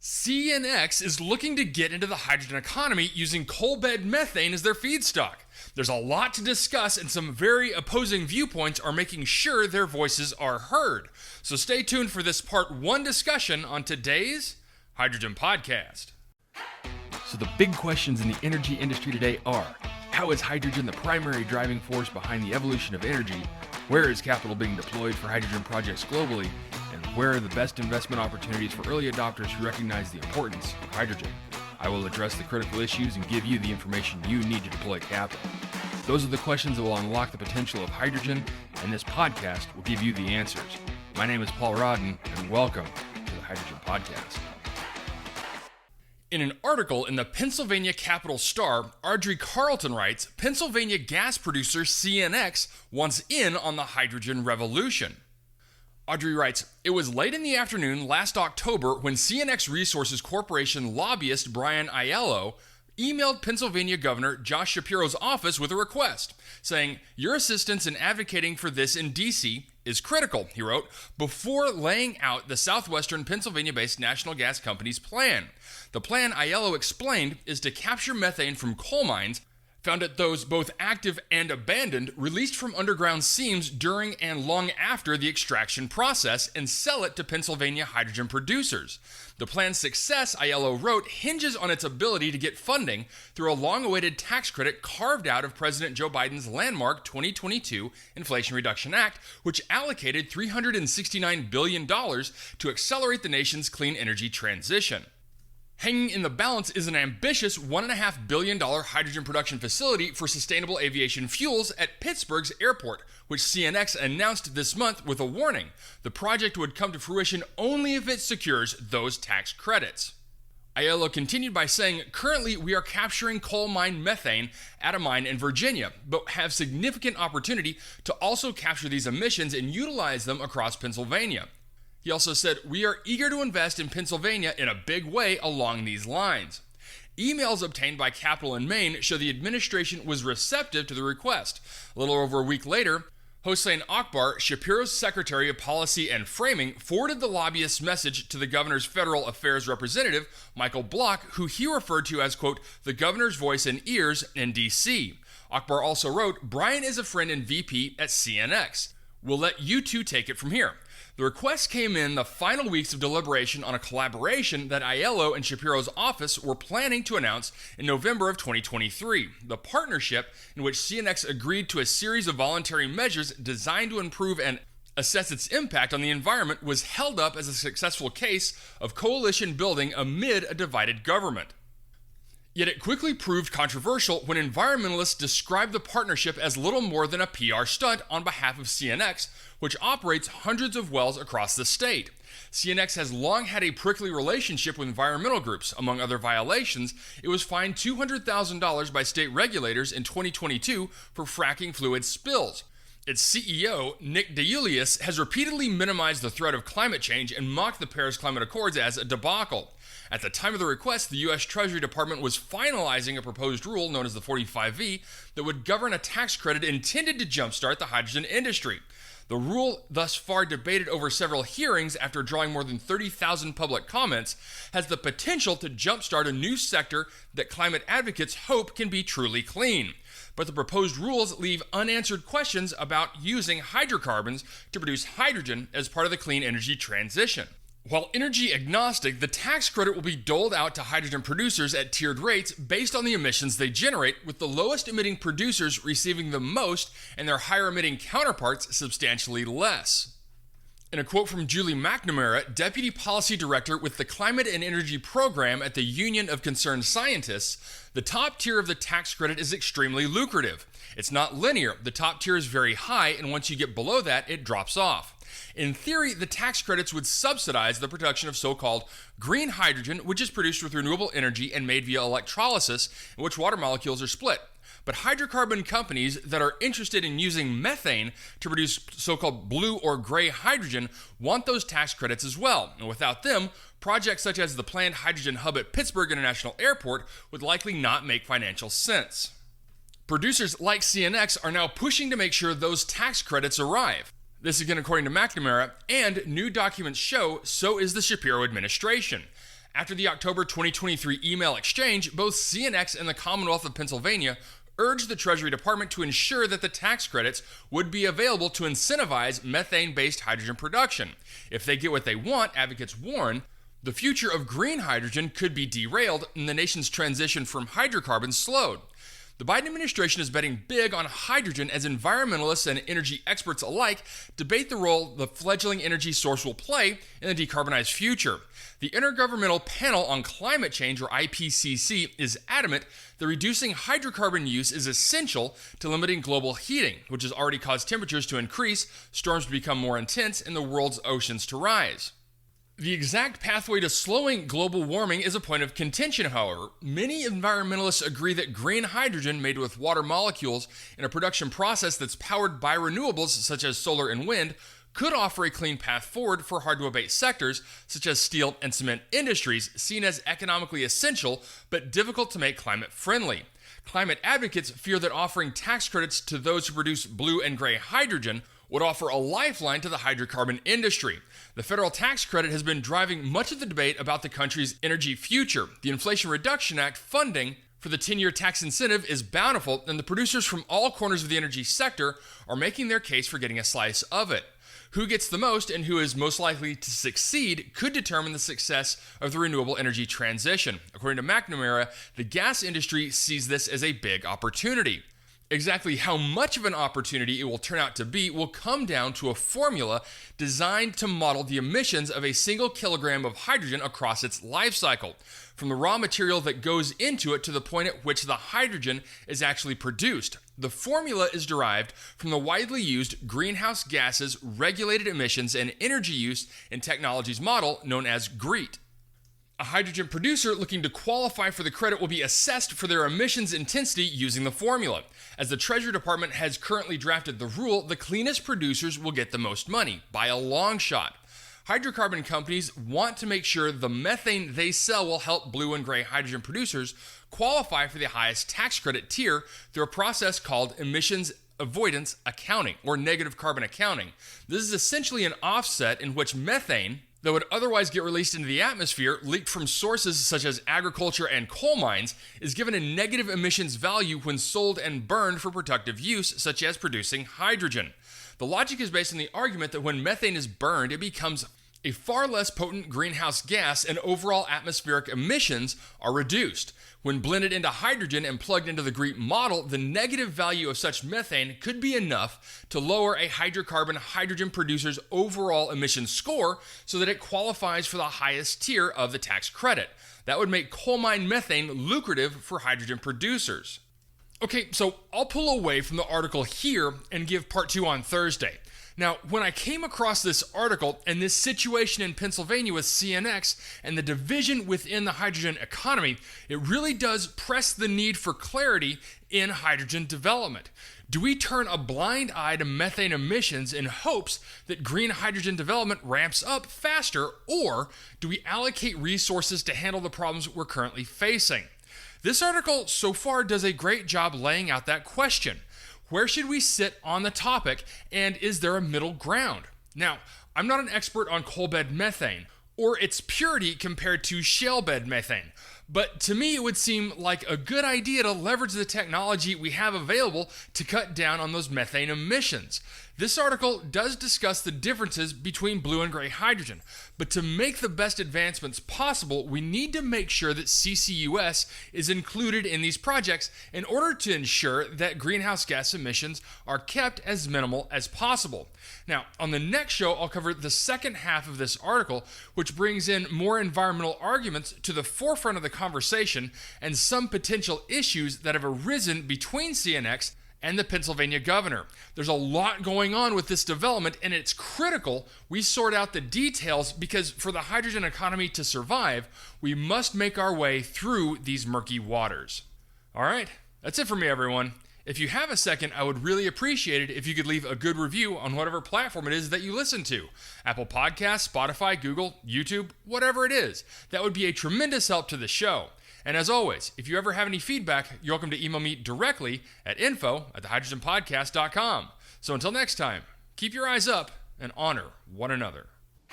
CNX is looking to get into the hydrogen economy using coalbed methane as their feedstock. There's a lot to discuss, and some very opposing viewpoints are making sure their voices are heard. So stay tuned for this part 1 discussion on today's Hydrogen Podcast. So the big questions in the energy industry today are: how is hydrogen the primary driving force behind the evolution of energy? Where is capital being deployed for hydrogen projects globally? And where are the best investment opportunities for early adopters who recognize the importance of hydrogen? I will address the critical issues and give you the information you need to deploy capital. Those are the questions that will unlock the potential of hydrogen, and this podcast will give you the answers. My name is Paul Rodden, and welcome to the Hydrogen Podcast. In an article in the Pennsylvania Capital Star, Audrey Carlton writes, Pennsylvania gas producer CNX wants in on the hydrogen revolution. Audrey writes, it was late in the afternoon last October when CNX Resources Corporation lobbyist Brian Aiello emailed Pennsylvania Governor Josh Shapiro's office with a request, saying, your assistance in advocating for this in D.C. is critical, he wrote, before laying out the southwestern Pennsylvania-based National Gas Company's plan. The plan, Aiello explained, is to capture methane from coal mines, found at those both active and abandoned, released from underground seams during and long after the extraction process, and sell it to Pennsylvania hydrogen producers. The plan's success, Aiello wrote, hinges on its ability to get funding through a long-awaited tax credit carved out of President Joe Biden's landmark 2022 Inflation Reduction Act, which allocated $369 billion to accelerate the nation's clean energy transition. Hanging in the balance is an ambitious $1.5 billion hydrogen production facility for sustainable aviation fuels at Pittsburgh's airport, which CNX announced this month with a warning. The project would come to fruition only if it secures those tax credits. Aiello continued by saying, currently we are capturing coal mine methane at a mine in Virginia, but have significant opportunity to also capture these emissions and utilize them across Pennsylvania. He also said, we are eager to invest in Pennsylvania in a big way along these lines. Emails obtained by Capital in Maine show the administration was receptive to the request. A little over a week later, Hossein Akbar, Shapiro's Secretary of Policy and Framing, forwarded the lobbyist's message to the governor's federal affairs representative, Michael Block, who he referred to as, quote, the governor's voice and ears in D.C. Akbar also wrote, Brian is a friend and VP at CNX. We'll let you two take it from here. The request came in the final weeks of deliberation on a collaboration that Aiello and Shapiro's office were planning to announce in November of 2023. The partnership, in which CNX agreed to a series of voluntary measures designed to improve and assess its impact on the environment, was held up as a successful case of coalition building amid a divided government. Yet it quickly proved controversial when environmentalists described the partnership as little more than a PR stunt on behalf of CNX, which operates hundreds of wells across the state. CNX has long had a prickly relationship with environmental groups. Among other violations, it was fined $200,000 by state regulators in 2022 for fracking fluid spills. Its CEO, Nick DeIuliis, has repeatedly minimized the threat of climate change and mocked the Paris Climate Accords as a debacle. At the time of the request, the U.S. Treasury Department was finalizing a proposed rule known as the 45V that would govern a tax credit intended to jumpstart the hydrogen industry. The rule, thus far debated over several hearings after drawing more than 30,000 public comments, has the potential to jumpstart a new sector that climate advocates hope can be truly clean. But the proposed rules leave unanswered questions about using hydrocarbons to produce hydrogen as part of the clean energy transition. While energy agnostic, the tax credit will be doled out to hydrogen producers at tiered rates based on the emissions they generate, with the lowest emitting producers receiving the most and their higher emitting counterparts substantially less. In a quote from Julie McNamara, Deputy Policy Director with the Climate and Energy Program at the Union of Concerned Scientists, the top tier of the tax credit is extremely lucrative. It's not linear. The top tier is very high, and once you get below that, it drops off. In theory, the tax credits would subsidize the production of so-called green hydrogen, which is produced with renewable energy and made via electrolysis, in which water molecules are split. But hydrocarbon companies that are interested in using methane to produce so-called blue or gray hydrogen want those tax credits as well. And without them, projects such as the planned hydrogen hub at Pittsburgh International Airport would likely not make financial sense. Producers like CNX are now pushing to make sure those tax credits arrive. This again according to McNamara, and new documents show so is the Shapiro administration. After the October 2023 email exchange, both CNX and the Commonwealth of Pennsylvania urged the Treasury Department to ensure that the tax credits would be available to incentivize methane-based hydrogen production. If they get what they want, advocates warn, the future of green hydrogen could be derailed and the nation's transition from hydrocarbons slowed. The Biden administration is betting big on hydrogen as environmentalists and energy experts alike debate the role the fledgling energy source will play in the decarbonized future. The Intergovernmental Panel on Climate Change, or IPCC, is adamant that reducing hydrocarbon use is essential to limiting global heating, which has already caused temperatures to increase, storms to become more intense, and the world's oceans to rise. The exact pathway to slowing global warming is a point of contention, however. Many environmentalists agree that green hydrogen made with water molecules in a production process that's powered by renewables such as solar and wind could offer a clean path forward for hard-to-abate sectors such as steel and cement industries, seen as economically essential but difficult to make climate-friendly. Climate advocates fear that offering tax credits to those who produce blue and gray hydrogen would offer a lifeline to the hydrocarbon industry. The federal tax credit has been driving much of the debate about the country's energy future. The Inflation Reduction Act funding for the 10-year tax incentive is bountiful, and the producers from all corners of the energy sector are making their case for getting a slice of it. Who gets the most and who is most likely to succeed could determine the success of the renewable energy transition. According to McNamara, the gas industry sees this as a big opportunity. Exactly how much of an opportunity it will turn out to be will come down to a formula designed to model the emissions of a single kilogram of hydrogen across its life cycle, from the raw material that goes into it to the point at which the hydrogen is actually produced. The formula is derived from the widely used greenhouse gases, regulated emissions, and energy use in technologies model known as GREET. A hydrogen producer looking to qualify for the credit will be assessed for their emissions intensity using the formula. As the Treasury Department has currently drafted the rule, the cleanest producers will get the most money, by a long shot. Hydrocarbon companies want to make sure the methane they sell will help blue and gray hydrogen producers qualify for the highest tax credit tier through a process called emissions avoidance accounting, or negative carbon accounting. This is essentially an offset in which methane that would otherwise get released into the atmosphere, leaked from sources such as agriculture and coal mines, is given a negative emissions value when sold and burned for productive use, such as producing hydrogen. The logic is based on the argument that when methane is burned, it becomes a far less potent greenhouse gas and overall atmospheric emissions are reduced. When blended into hydrogen and plugged into the GREET model, the negative value of such methane could be enough to lower a hydrocarbon hydrogen producer's overall emissions score so that it qualifies for the highest tier of the tax credit. That would make coal mine methane lucrative for hydrogen producers. Okay, so I'll pull away from the article here and give part 2 on Thursday. Now, when I came across this article and this situation in Pennsylvania with CNX and the division within the hydrogen economy, it really does press the need for clarity in hydrogen development. Do we turn a blind eye to methane emissions in hopes that green hydrogen development ramps up faster, or do we allocate resources to handle the problems we're currently facing? This article so far does a great job laying out that question. Where should we sit on the topic, and is there a middle ground? Now, I'm not an expert on coalbed methane, or its purity compared to shale-bed methane, but to me it would seem like a good idea to leverage the technology we have available to cut down on those methane emissions. This article does discuss the differences between blue and gray hydrogen, but to make the best advancements possible, we need to make sure that CCUS is included in these projects in order to ensure that greenhouse gas emissions are kept as minimal as possible. Now, on the next show, I'll cover the second half of this article, which brings in more environmental arguments to the forefront of the conversation and some potential issues that have arisen between CNX and the Pennsylvania governor. There's a lot going on with this development, and it's critical we sort out the details because for the hydrogen economy to survive, we must make our way through these murky waters. All right, that's it for me, everyone. If you have a second, I would really appreciate it if you could leave a good review on whatever platform it is that you listen to. Apple Podcasts, Spotify, Google, YouTube, whatever it is. That would be a tremendous help to the show. And as always, if you ever have any feedback, you're welcome to email me directly at info@thehydrogenpodcast.com. So until next time, keep your eyes up and honor one another.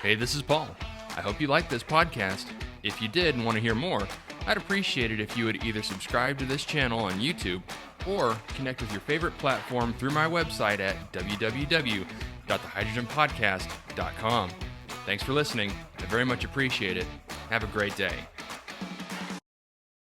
Hey, this is Paul. I hope you like this podcast. If you did and want to hear more, I'd appreciate it if you would either subscribe to this channel on YouTube or connect with your favorite platform through my website at www.thehydrogenpodcast.com. Thanks for listening. I very much appreciate it. Have a great day.